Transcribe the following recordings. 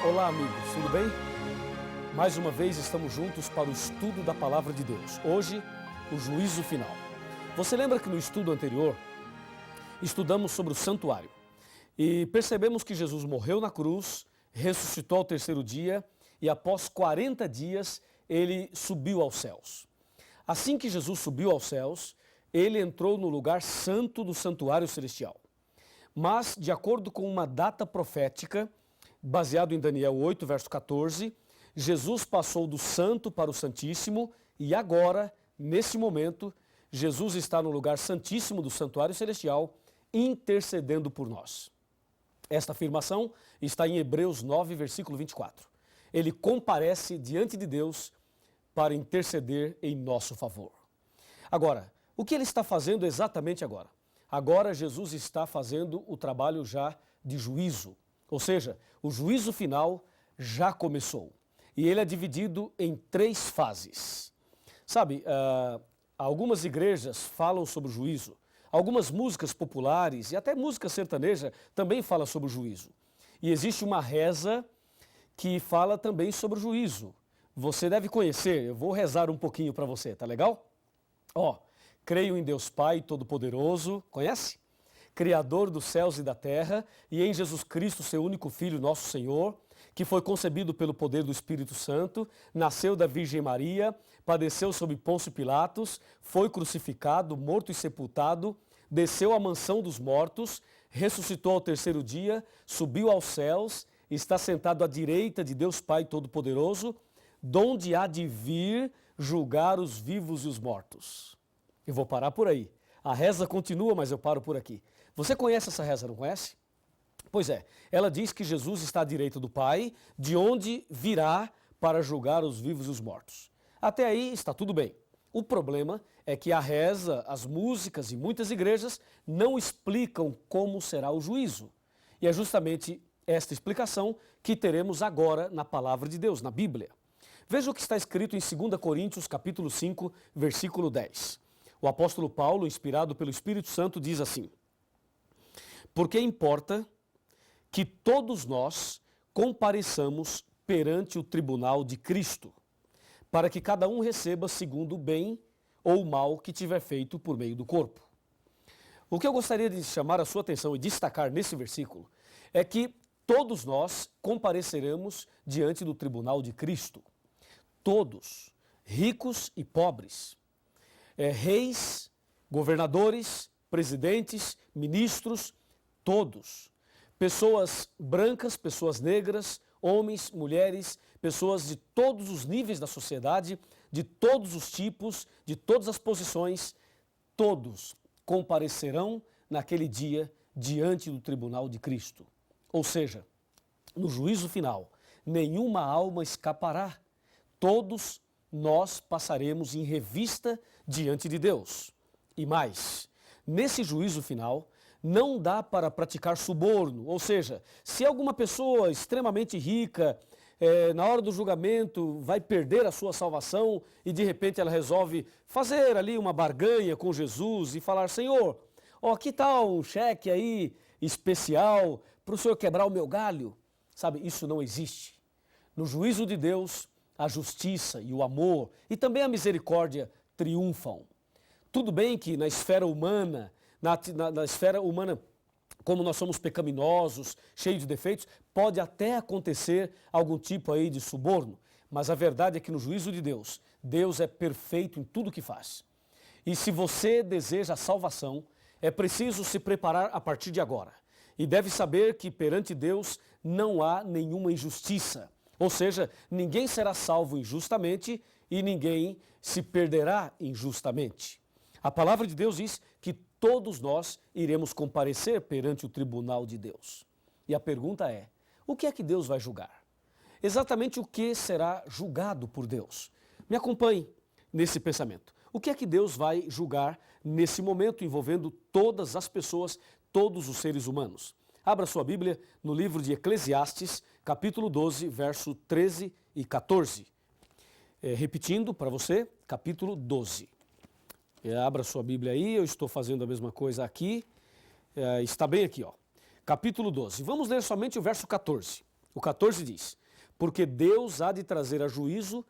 Olá, amigos, tudo bem? Mais uma vez estamos juntos para o estudo da Palavra de Deus. Hoje, o juízo final. Você lembra que no estudo anterior, estudamos sobre o santuário e percebemos que Jesus morreu na cruz, ressuscitou ao terceiro dia e após 40 dias ele subiu aos céus. Assim que Jesus subiu aos céus, ele entrou no lugar santo do santuário celestial. Mas, de acordo com uma data profética, baseado em Daniel 8, verso 14, Jesus passou do santo para o santíssimo e agora, nesse momento, Jesus está no lugar santíssimo do santuário celestial, intercedendo por nós. Esta afirmação está em Hebreus 9, versículo 24. Ele comparece diante de Deus para interceder em nosso favor. Agora, o que ele está fazendo exatamente agora? Agora Jesus está fazendo o trabalho já de juízo, ou seja, o juízo final já começou. E ele é dividido em 3 fases. Sabe, algumas igrejas falam sobre o juízo, algumas músicas populares e até música sertaneja também falam sobre o juízo. E existe uma reza que fala também sobre o juízo. Você deve conhecer, eu vou rezar um pouquinho para você, tá legal? Creio em Deus Pai Todo-Poderoso, conhece? Criador dos céus e da terra, e em Jesus Cristo, seu único Filho, nosso Senhor, que foi concebido pelo poder do Espírito Santo, nasceu da Virgem Maria, padeceu sob Pôncio Pilatos, foi crucificado, morto e sepultado, desceu à mansão dos mortos, ressuscitou ao terceiro dia, subiu aos céus, está sentado à direita de Deus Pai Todo-Poderoso, donde há de vir julgar os vivos e os mortos. Eu vou parar por aí. A reza continua, mas eu paro por aqui. Você conhece essa reza, não conhece? Pois é, ela diz que Jesus está à direita do Pai, de onde virá para julgar os vivos e os mortos. Até aí está tudo bem. O problema é que a reza, as músicas e muitas igrejas não explicam como será o juízo. E é justamente esta explicação que teremos agora na Palavra de Deus, na Bíblia. Veja o que está escrito em 2 Coríntios, capítulo 5, versículo 10. O apóstolo Paulo, inspirado pelo Espírito Santo, diz assim: porque importa que todos nós compareçamos perante o tribunal de Cristo, para que cada um receba segundo o bem ou o mal que tiver feito por meio do corpo. O que eu gostaria de chamar a sua atenção e destacar nesse versículo é que todos nós compareceremos diante do tribunal de Cristo. Todos, ricos e pobres, reis, governadores, presidentes, ministros, todos. Pessoas brancas, pessoas negras, homens, mulheres, pessoas de todos os níveis da sociedade, de todos os tipos, de todas as posições, todos comparecerão naquele dia diante do tribunal de Cristo. Ou seja, no juízo final, nenhuma alma escapará. Todos nós passaremos em revista diante de Deus. E mais, nesse juízo final, não dá para praticar suborno, ou seja, se alguma pessoa extremamente rica, na hora do julgamento, vai perder a sua salvação e de repente ela resolve fazer ali uma barganha com Jesus e falar: Senhor, que tal um cheque aí especial para o Senhor quebrar o meu galho? Sabe, isso não existe. No juízo de Deus, a justiça e o amor e também a misericórdia triunfam. Tudo bem que na esfera humana, na esfera humana, como nós somos pecaminosos, cheios de defeitos, pode até acontecer algum tipo aí de suborno, mas a verdade é que no juízo de Deus, Deus é perfeito em tudo que faz. E se você deseja a salvação, é preciso se preparar a partir de agora. E deve saber que perante Deus não há nenhuma injustiça. Ou seja, ninguém será salvo injustamente e ninguém se perderá injustamente. A palavra de Deus diz que todos nós iremos comparecer perante o tribunal de Deus. E a pergunta é: o que é que Deus vai julgar? Exatamente o que será julgado por Deus? Me acompanhe nesse pensamento. O que é que Deus vai julgar nesse momento envolvendo todas as pessoas, todos os seres humanos? Abra sua Bíblia no livro de Eclesiastes, capítulo 12, verso 13 e 14. Repetindo para você, capítulo 12. Abra sua Bíblia aí, eu estou fazendo a mesma coisa aqui. Está bem aqui, Capítulo 12. Vamos ler somente o verso 14. O 14 diz, porque Deus há de trazer a juízo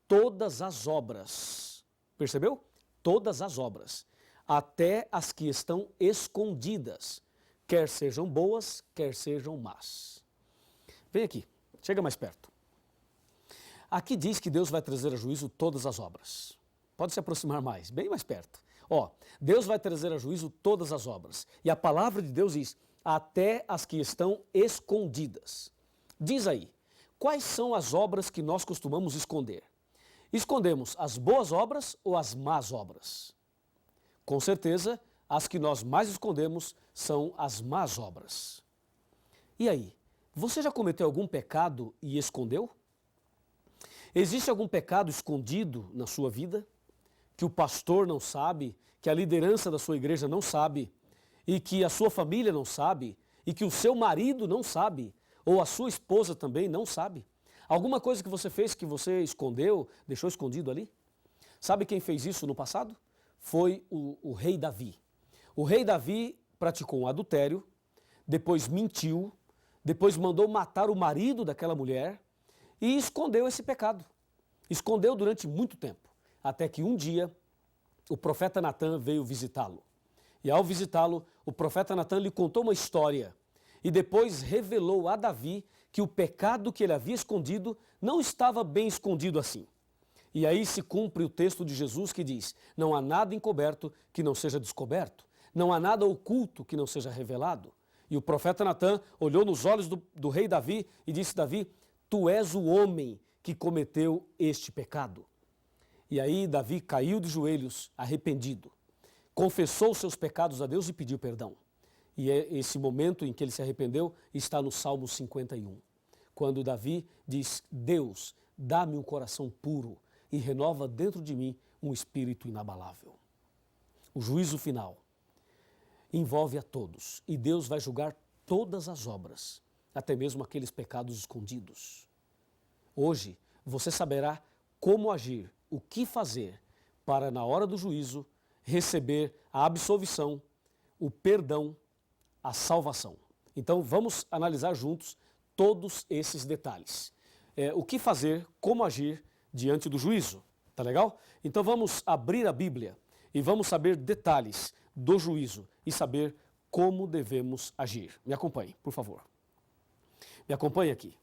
todas as obras. Percebeu? Todas as obras, até as que estão escondidas, quer sejam boas, quer sejam más. Vem aqui, chega mais perto. Aqui diz que Deus vai trazer a juízo todas as obras. Pode se aproximar mais, bem mais perto. Deus vai trazer a juízo todas as obras. E a palavra de Deus diz, até as que estão escondidas. Diz aí, quais são as obras que nós costumamos esconder? Escondemos as boas obras ou as más obras? Com certeza, as que nós mais escondemos são as más obras. E aí, você já cometeu algum pecado e escondeu? Existe algum pecado escondido na sua vida? Que o pastor não sabe, que a liderança da sua igreja não sabe, e que a sua família não sabe, e que o seu marido não sabe, ou a sua esposa também não sabe? Alguma coisa que você fez que você escondeu, deixou escondido ali? Sabe quem fez isso no passado? Foi o rei Davi. O rei Davi praticou um adultério, depois mentiu, depois mandou matar o marido daquela mulher e escondeu esse pecado. Escondeu durante muito tempo, até que um dia o profeta Natã veio visitá-lo. E ao visitá-lo, o profeta Natã lhe contou uma história e depois revelou a Davi que o pecado que ele havia escondido não estava bem escondido assim. E aí se cumpre o texto de Jesus que diz, não há nada encoberto que não seja descoberto, não há nada oculto que não seja revelado. E o profeta Natã olhou nos olhos do rei Davi e disse, Davi, tu és o homem que cometeu este pecado. E aí Davi caiu de joelhos, arrependido, confessou seus pecados a Deus e pediu perdão. E esse momento em que ele se arrependeu está no Salmo 51, quando Davi diz, Deus, dá-me um coração puro e renova dentro de mim um espírito inabalável. O juízo final envolve a todos e Deus vai julgar todas as obras, até mesmo aqueles pecados escondidos. Hoje você saberá como agir, o que fazer para, na hora do juízo, receber a absolvição, o perdão, a salvação. Então vamos analisar juntos todos esses detalhes. O que fazer, como agir diante do juízo. Tá legal? Então vamos abrir a Bíblia e vamos saber detalhes do juízo e saber como devemos agir. Me acompanhe, por favor. Me acompanhe aqui.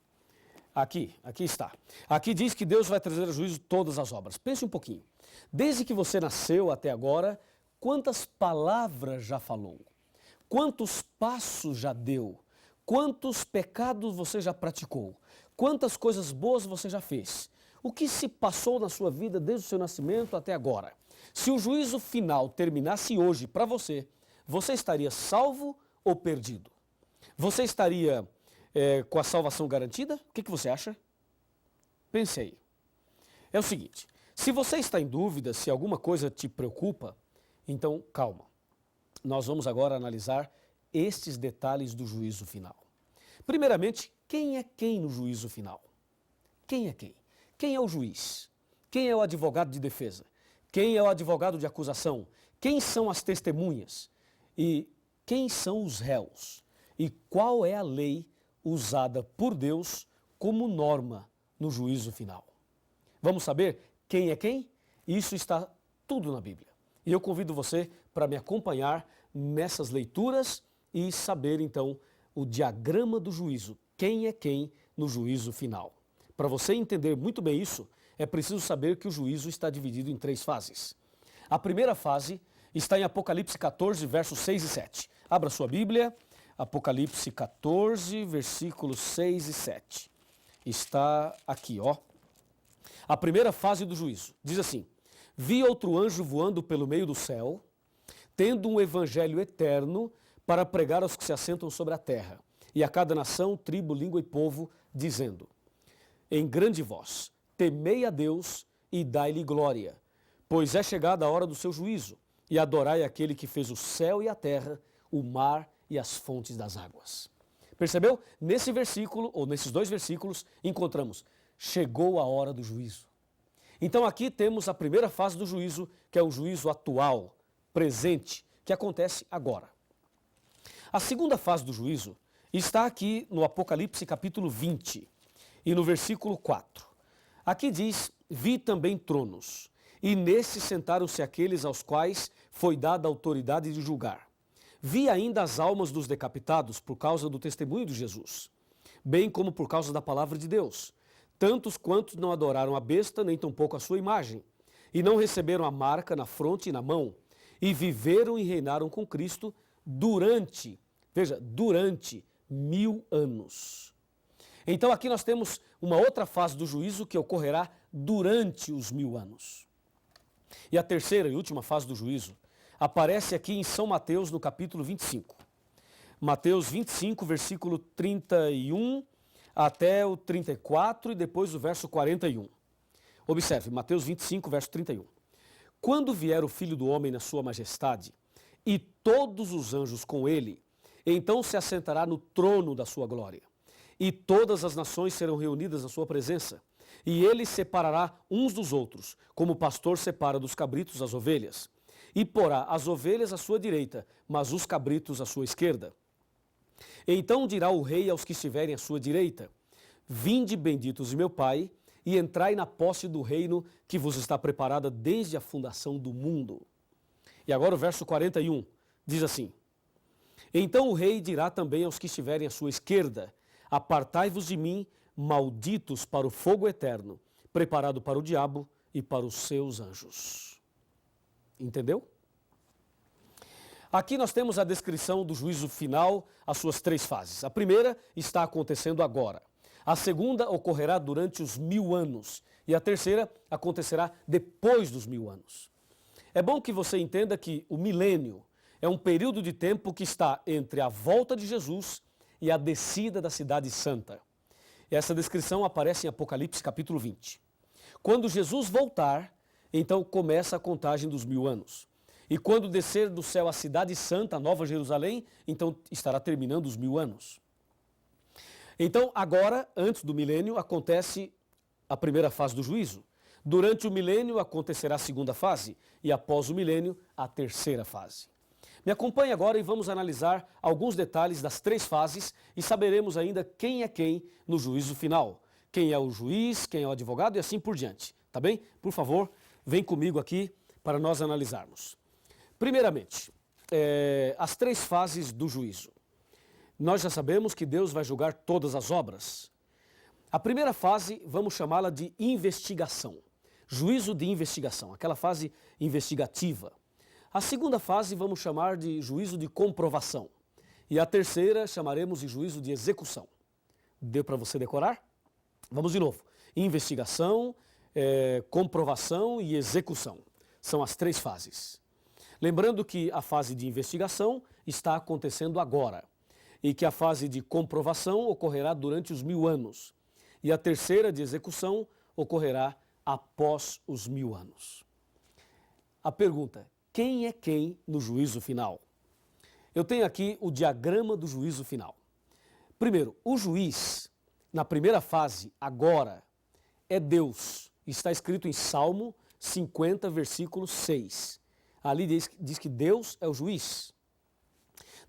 Aqui está. Aqui diz que Deus vai trazer a juízo todas as obras. Pense um pouquinho. Desde que você nasceu até agora, quantas palavras já falou? Quantos passos já deu? Quantos pecados você já praticou? Quantas coisas boas você já fez? O que se passou na sua vida desde o seu nascimento até agora? Se o juízo final terminasse hoje para você, você estaria salvo ou perdido? Você estaria com a salvação garantida? O que você acha? Pense aí. É o seguinte, se você está em dúvida, se alguma coisa te preocupa, então calma. Nós vamos agora analisar estes detalhes do juízo final. Primeiramente, quem é quem no juízo final? Quem é quem? Quem é o juiz? Quem é o advogado de defesa? Quem é o advogado de acusação? Quem são as testemunhas? E quem são os réus? E qual é a lei usada por Deus como norma no juízo final? Vamos saber quem é quem? Isso está tudo na Bíblia. E eu convido você para me acompanhar nessas leituras e saber então o diagrama do juízo. Quem é quem no juízo final? Para você entender muito bem isso, é preciso saber que o juízo está dividido em 3 fases. A primeira fase está em Apocalipse 14, versos 6 e 7. Abra sua Bíblia, Apocalipse 14, versículos 6 e 7. Está aqui, ó. A primeira fase do juízo diz assim, vi outro anjo voando pelo meio do céu, tendo um evangelho eterno para pregar aos que se assentam sobre a terra, e a cada nação, tribo, língua e povo, dizendo, em grande voz, temei a Deus e dai-lhe glória, pois é chegada a hora do seu juízo, e adorai aquele que fez o céu e a terra, o mar e as fontes das águas. Percebeu? Nesse versículo, ou nesses 2 versículos, encontramos, chegou a hora do juízo. Então aqui temos a primeira fase do juízo, que é o juízo atual, presente, que acontece agora. A segunda fase do juízo está aqui no Apocalipse capítulo 20 e no versículo 4. Aqui diz: vi também tronos, e nesses sentaram-se aqueles aos quais foi dada a autoridade de julgar. Vi ainda as almas dos decapitados por causa do testemunho de Jesus, bem como por causa da palavra de Deus, tantos quantos não adoraram a besta, nem tampouco a sua imagem, e não receberam a marca na fronte e na mão, e viveram e reinaram com Cristo durante 1000 anos. Então aqui nós temos uma outra fase do juízo que ocorrerá durante os 1000 anos. E a terceira e última fase do juízo aparece aqui em São Mateus, no capítulo 25. Mateus 25, versículo 31 até o 34 e depois o verso 41. Observe, Mateus 25, verso 31. Quando vier o Filho do Homem na sua majestade, e todos os anjos com ele, então se assentará no trono da sua glória. E todas as nações serão reunidas na sua presença. E ele separará uns dos outros, como o pastor separa dos cabritos as ovelhas. E porá as ovelhas à sua direita, mas os cabritos à sua esquerda. Então dirá o rei aos que estiverem à sua direita: vinde benditos de meu Pai, e entrai na posse do reino que vos está preparada desde a fundação do mundo. E agora o verso 41 diz assim: então o rei dirá também aos que estiverem à sua esquerda: apartai-vos de mim, malditos, para o fogo eterno, preparado para o diabo e para os seus anjos. Entendeu? Aqui nós temos a descrição do juízo final, as suas 3 fases. A primeira está acontecendo agora. A segunda ocorrerá durante os 1000 anos. E a terceira acontecerá depois dos 1000 anos. É bom que você entenda que o milênio é um período de tempo que está entre a volta de Jesus e a descida da cidade santa. Essa descrição aparece em Apocalipse capítulo 20. Quando Jesus voltar, então começa a contagem dos 1000 anos. E quando descer do céu a cidade santa, a Nova Jerusalém, então estará terminando os 1000 anos. Então agora, antes do milênio, acontece a primeira fase do juízo. Durante o milênio acontecerá a segunda fase e após o milênio, a terceira fase. Me acompanhe agora e vamos analisar alguns detalhes das 3 fases e saberemos ainda quem é quem no juízo final. Quem é o juiz, quem é o advogado e assim por diante. Tá bem? Por favor, vem comigo aqui para nós analisarmos. Primeiramente, as 3 fases do juízo. Nós já sabemos que Deus vai julgar todas as obras. A primeira fase, vamos chamá-la de investigação. Juízo de investigação, aquela fase investigativa. A segunda fase vamos chamar de juízo de comprovação. E a terceira chamaremos de juízo de execução. Deu para você decorar? Vamos de novo. Investigação, comprovação e execução. São as 3 fases. Lembrando que a fase de investigação está acontecendo agora. E que a fase de comprovação ocorrerá durante os 1000 anos. E a terceira, de execução, ocorrerá após os 1000 anos. A pergunta: quem é quem no juízo final? Eu tenho aqui o diagrama do juízo final. Primeiro, o juiz, na primeira fase, agora, é Deus. Está escrito em Salmo 50, versículo 6. Ali diz que Deus é o juiz.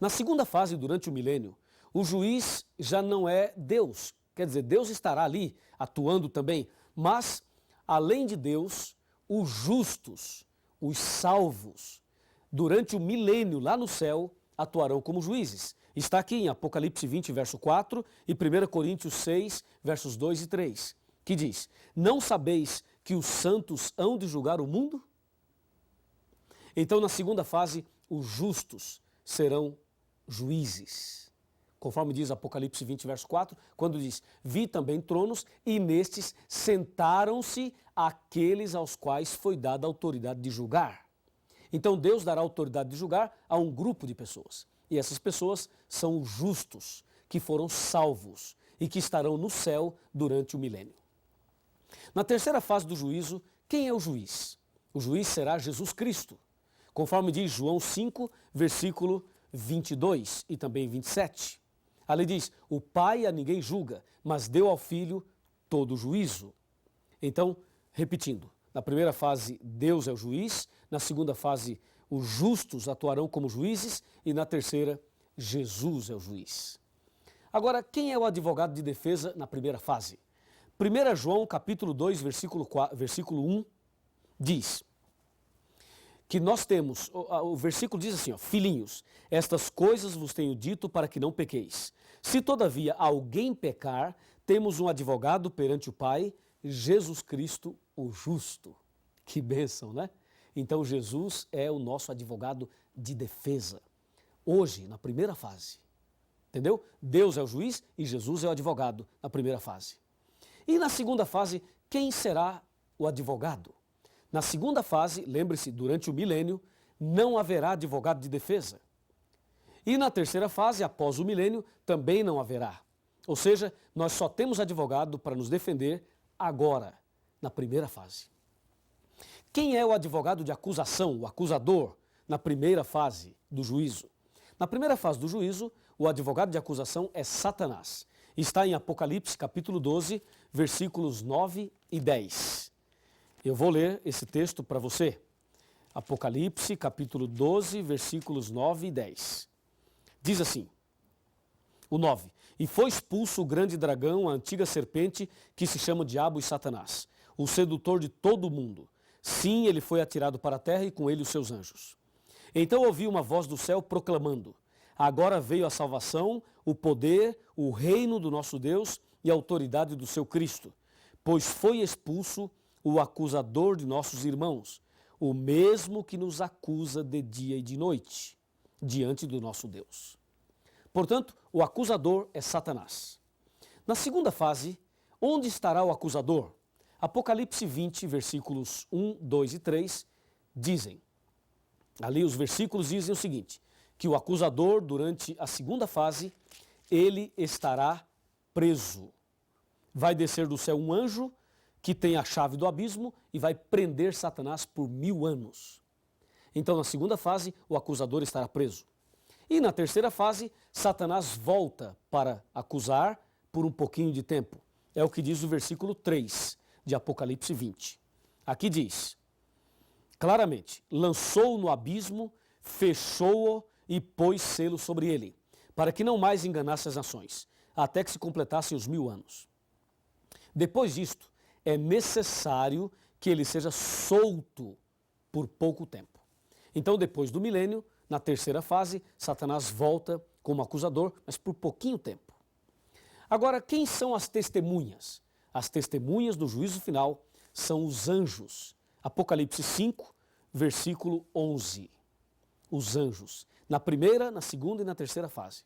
Na segunda fase, durante o milênio, o juiz já não é Deus. Quer dizer, Deus estará ali atuando também, mas, além de Deus, os justos, os salvos, durante o milênio lá no céu, atuarão como juízes. Está aqui em Apocalipse 20, verso 4 e 1 Coríntios 6, versos 2 e 3, que diz: não sabeis que os santos hão de julgar o mundo? Então, na segunda fase, os justos serão juízes. Conforme diz Apocalipse 20, verso 4, quando diz: vi também tronos e nestes sentaram-se aqueles aos quais foi dada a autoridade de julgar. Então Deus dará autoridade de julgar a um grupo de pessoas. E essas pessoas são os justos, que foram salvos e que estarão no céu durante o milênio. Na terceira fase do juízo, quem é o juiz? O juiz será Jesus Cristo. Conforme diz João 5, versículo 22 e também 27. Ali diz: o Pai a ninguém julga, mas deu ao Filho todo o juízo. Então, repetindo, na primeira fase Deus é o juiz, na segunda fase os justos atuarão como juízes e na terceira Jesus é o juiz. Agora, quem é o advogado de defesa na primeira fase? 1 João capítulo 2, versículo 1 diz que nós temos, o versículo diz assim, ó, filhinhos, estas coisas vos tenho dito para que não pequeis. Se todavia alguém pecar, temos um advogado perante o Pai, Jesus Cristo o justo. Que bênção, né? Então Jesus é o nosso advogado de defesa. Hoje, na primeira fase. Entendeu? Deus é o juiz e Jesus é o advogado na primeira fase. E na segunda fase, quem será o advogado? Na segunda fase, lembre-se, durante o milênio, não haverá advogado de defesa. E na terceira fase, após o milênio, também não haverá. Ou seja, nós só temos advogado para nos defender agora, na primeira fase. Quem é o advogado de acusação, o acusador, na primeira fase do juízo? Na primeira fase do juízo, o advogado de acusação é Satanás. Está em Apocalipse, capítulo 12, versículos 9 e 10. Eu vou ler esse texto para você. Apocalipse, capítulo 12, versículos 9 e 10. Diz assim, o 9. E foi expulso o grande dragão, a antiga serpente, que se chama Diabo e Satanás, o sedutor de todo o mundo. Sim, ele foi atirado para a terra e com ele os seus anjos. Então ouvi uma voz do céu proclamando, agora veio a salvação, o poder, o reino do nosso Deus e a autoridade do seu Cristo, pois foi expulso o acusador de nossos irmãos, o mesmo que nos acusa de dia e de noite, diante do nosso Deus. Portanto, o acusador é Satanás. Na segunda fase, onde estará o acusador? Apocalipse 20, versículos 1, 2 e 3, dizem, ali os versículos dizem o seguinte, que o acusador, durante a segunda fase, ele estará preso. Vai descer do céu um anjo que tem a chave do abismo e vai prender Satanás por 1000 anos. Então, na segunda fase, o acusador estará preso. E na terceira fase, Satanás volta para acusar por um pouquinho de tempo. É o que diz o versículo 3 de Apocalipse 20. Aqui diz, claramente, lançou-o no abismo, fechou-o e pôs selo sobre ele, para que não mais enganasse as nações, até que se completassem os 1000 anos. Depois disto, é necessário que ele seja solto por pouco tempo. Então, depois do milênio, na terceira fase, Satanás volta como acusador, mas por pouquinho tempo. Agora, quem são as testemunhas? As testemunhas do juízo final são os anjos. Apocalipse 5, versículo 11. Os anjos. Na primeira, na segunda e na terceira fase.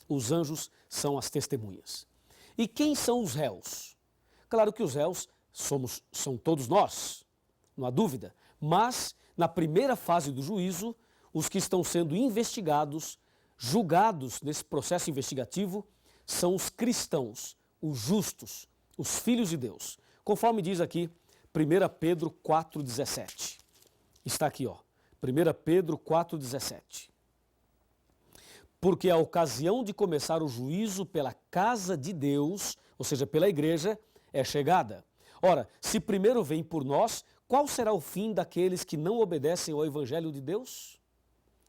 Os anjos são as testemunhas. E quem são os réus? Claro que os réus são todos nós, não há dúvida. Mas, na primeira fase do juízo, os que estão sendo investigados, julgados nesse processo investigativo, são os cristãos, os justos, os filhos de Deus. Conforme diz aqui 1 Pedro 4,17. Está aqui, ó. 1 Pedro 4,17. Porque a ocasião de começar o juízo pela casa de Deus, ou seja, pela igreja, é chegada. Ora, se primeiro vem por nós, qual será o fim daqueles que não obedecem ao evangelho de Deus?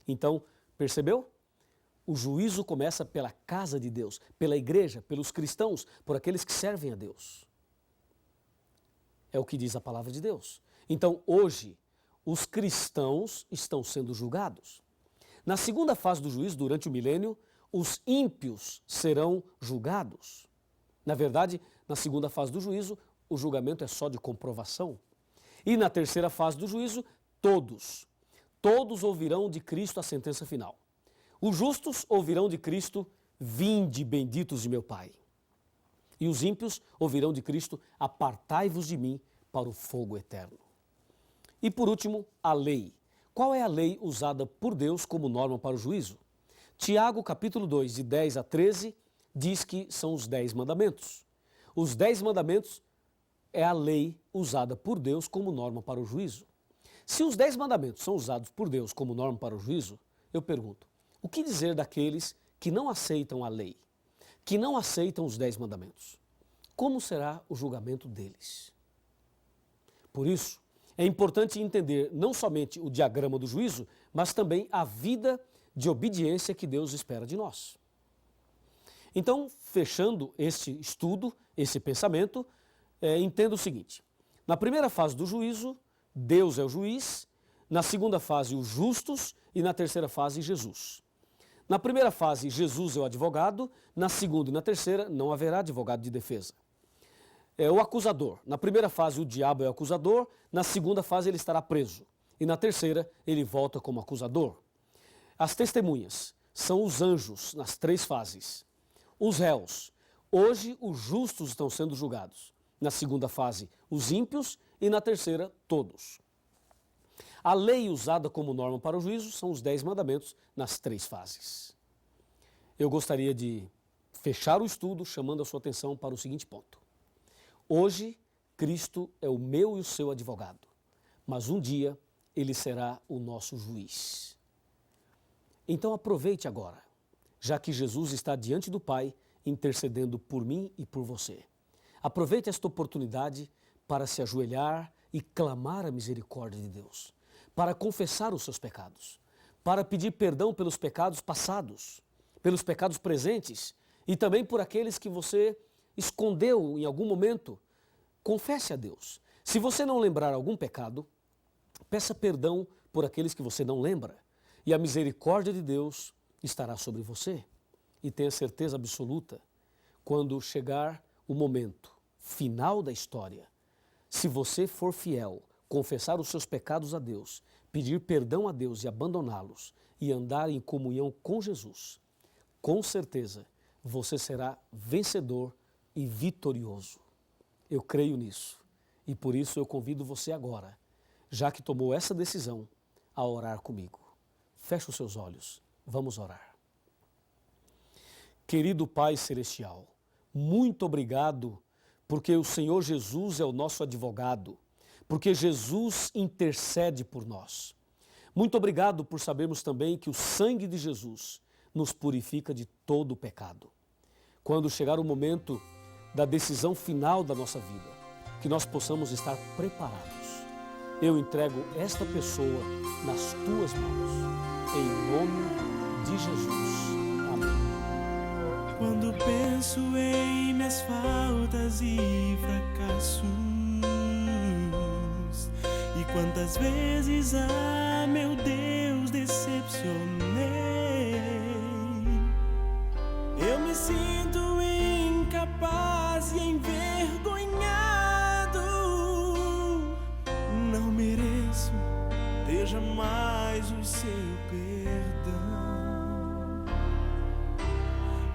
Então, percebeu? O juízo começa pela casa de Deus, pela igreja, pelos cristãos, por aqueles que servem a Deus. É o que diz a palavra de Deus. Então, hoje, os cristãos estão sendo julgados. Na segunda fase do juízo, durante o milênio, os ímpios serão julgados. Na verdade, na segunda fase do juízo, o julgamento é só de comprovação. E na terceira fase do juízo, todos ouvirão de Cristo a sentença final. Os justos ouvirão de Cristo, vinde benditos de meu Pai. E os ímpios ouvirão de Cristo, apartai-vos de mim para o fogo eterno. E por último, a lei. Qual é a lei usada por Deus como norma para o juízo? Tiago, capítulo 2, de 10 a 13, diz que são os 10 mandamentos. Os 10 mandamentos é a lei usada por Deus como norma para o juízo. Se os 10 mandamentos são usados por Deus como norma para o juízo, eu pergunto, o que dizer daqueles que não aceitam a lei, que não aceitam os 10 mandamentos? Como será o julgamento deles? Por isso, é importante entender não somente o diagrama do juízo, mas também a vida de obediência que Deus espera de nós. Então, fechando este estudo, esse pensamento, entenda o seguinte. Na primeira fase do juízo, Deus é o juiz. Na segunda fase, os justos. E na terceira fase, Jesus. Na primeira fase, Jesus é o advogado. Na segunda e na terceira, não haverá advogado de defesa. É o acusador. Na primeira fase, o diabo é o acusador. Na segunda fase, ele estará preso. E na terceira, ele volta como acusador. As testemunhas são os anjos nas três fases. Os réus. Hoje, os justos estão sendo julgados. Na segunda fase, os ímpios. E na terceira, todos. A lei usada como norma para o juízo são os 10 mandamentos nas três fases. Eu gostaria de fechar o estudo chamando a sua atenção para o seguinte ponto. Hoje, Cristo é o meu e o seu advogado, mas um dia ele será o nosso juiz. Então aproveite agora, já que Jesus está diante do Pai intercedendo por mim e por você. Aproveite esta oportunidade para se ajoelhar e clamar a misericórdia de Deus, para confessar os seus pecados, para pedir perdão pelos pecados passados, pelos pecados presentes e também por aqueles que você escondeu em algum momento. Confesse a Deus. Se você não lembrar algum pecado, peça perdão por aqueles que você não lembra e a misericórdia de Deus estará sobre você. E tenha certeza absoluta, quando chegar o momento final da história, se você for fiel, confessar os seus pecados a Deus, pedir perdão a Deus e abandoná-los e andar em comunhão com Jesus, com certeza você será vencedor e vitorioso. Eu creio nisso e por isso eu convido você agora, já que tomou essa decisão, a orar comigo. Feche os seus olhos, vamos orar. Querido Pai Celestial, muito obrigado porque o Senhor Jesus é o nosso advogado, porque Jesus intercede por nós. Muito obrigado por sabermos também que o sangue de Jesus nos purifica de todo o pecado. Quando chegar o momento da decisão final da nossa vida, que nós possamos estar preparados. Eu entrego esta pessoa nas tuas mãos, em nome de Jesus. Amém. Quando penso em minhas faltas e fracassos, e quantas vezes, meu Deus, decepcionei, eu me sinto incapaz e envergonhado. Não mereço ter jamais o seu perdão.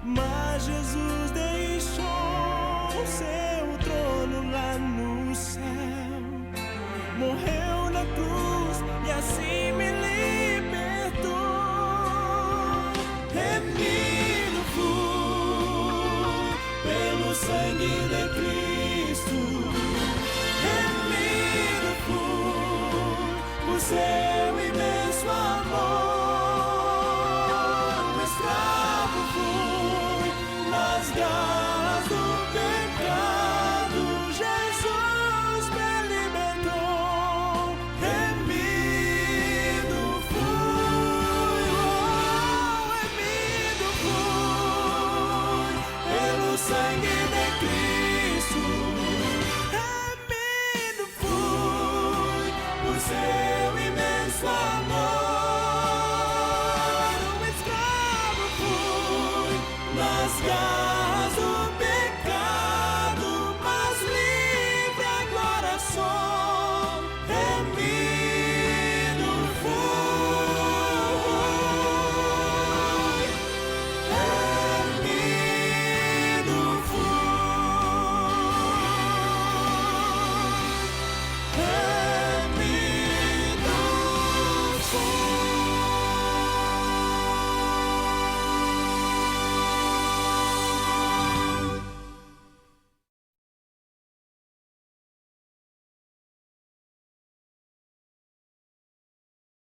Mas Jesus deixou o seu trono lá no céu, morreu na cruz e assim me libertou. Remido fui pelo sangue de Cristo, remido fui por seu imenso amor. Escravo fui nas garras do pecado, Jesus me libertou. Remido fui, remido fui pelo sangue de Cristo, remido fui por seu imenso amor. Um escravo fui nas garras